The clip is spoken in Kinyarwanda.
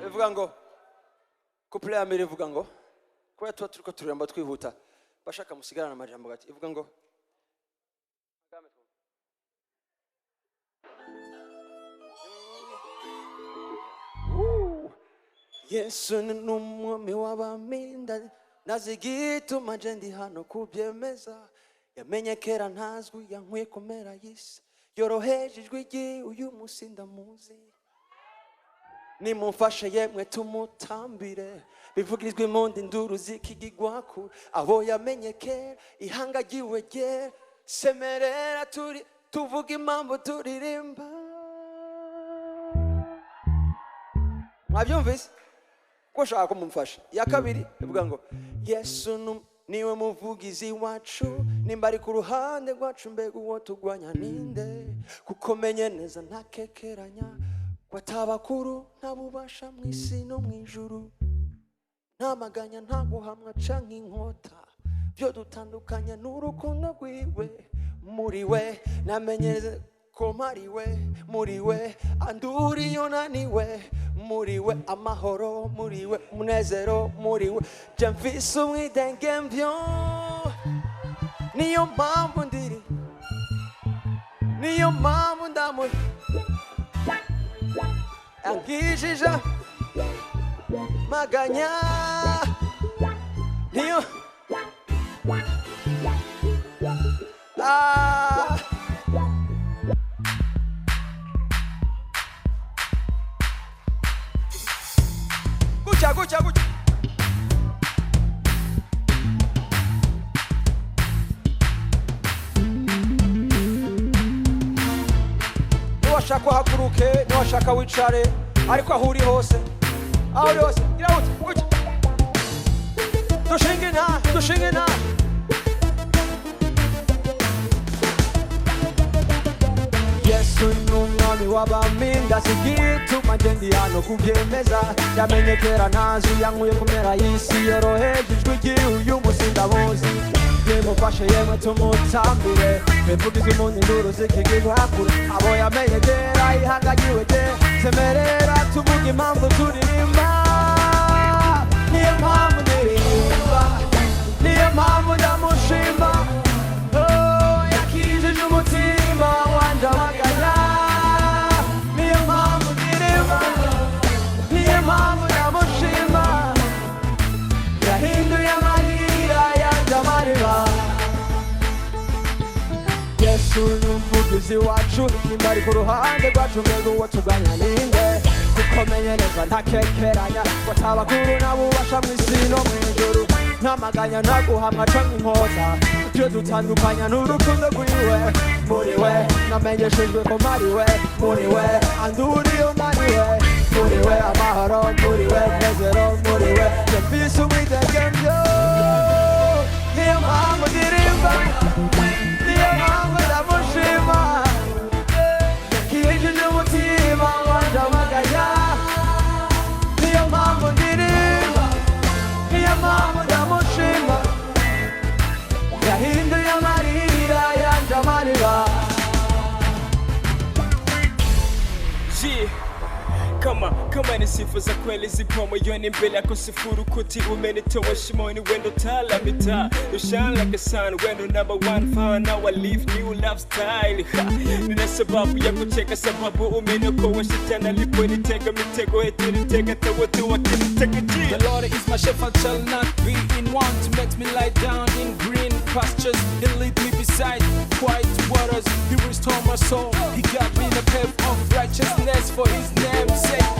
Ivuga ngo couple ya mbere ivuga ngo kuba turiko turemba twihuta bashaka musigarana amajambo gati ivuga ngo Yesu ni umwami w'abaminda nazigituma je ndi hano kubyemeza yamenye kera ntazwi yankwiye kumera y'isi yoroheje ijwi rye uyu munsi ndamuzi nimumfashe yemwe tumutambire bivugirizwe impundu induru zikigigwa kure abo yamenye kera ihanga ryiwe ryera semerera tuvuga impamvu turirimba mwabyumvise ko ushaka ko mumfasha ya kabiri ivuga ngo Yesu niwe muvugizi wacu nimba ari ku ruhande rwacu mbega uwo tugwanya ninde kuko menye neza ntakekeranya watabakuru ntabubasha mu isi no mu ijuru ntamaganya ntaguhamwa canke inkota byo dutandukanya n'urukundo rwiwe muri we namenyeze ko mpariwe muri we anduri yonaniwe muri we amahoro muri we umunezero muri we je mfise umwidengemvyo niyo mpamvu ndiri niyo mpamvu ndamuri angishije maganya niyo Gucha niwashaka haguruke niwashaka wicare ariko aho uri hose gira gucha dushinge nta Yesu ni umwami w'abaminda sigituma je ndi hano kubyemeza yamenye kera ntazwi yankwiye kumera y'isi yoroheje ijwi rye uyu munsi ndamuzi nimufashe yemwe tumutambire bivugize impundu induru zikigigwa kure abo yamenye kera ihanga ryiwe ryera semerera tuvuga impamvu turirimba niyo mpamvu ndirimba niyo mpamvu ndamushima yakijije umutima wanje amaganya niyo mpamvu ndirimba niyo mpamvu ndamushima yahinduye amarira yanje amariba Yesu ni umuvugizi wacu nimba ari ku ruhande rwacu mbega uwo tuganya ninde kuko menye neza ntakekeranya watabakuru nabubasha mu isi no mu ijuru ntamaganya ntaguhamwa canke inkota byo dutandukanya n'urukundo rwiwe muri we namenyeshejwe ko mpariwe muri we anduri yonaniwe muri we amahoro muri we umunezero muri we je mfise umwidegemvyo niyo mpamvu ndirimba niyo mpamvu ndamushima yakijije umutima wanje amaganya niyo mpamvu ndirimba niyo mpamvu ndamushima yahinduye amarira yanje amariba kama ni sifa za kweli zipo moyoni mbele yako sifuru kuti umenitoa shimoni wendo tala mita you shine like a sun wendo number one fan now I live new lifestyle nina sababu ya kucheka sababu umeniokoa shetani aliponitega mitego eti nitega wote wakinitega jia The Lord is my shepherd shall not be in want to make me lie down in green pastures He lead me beside quiet waters He restore my soul He got me in a path of righteousness for His name's sake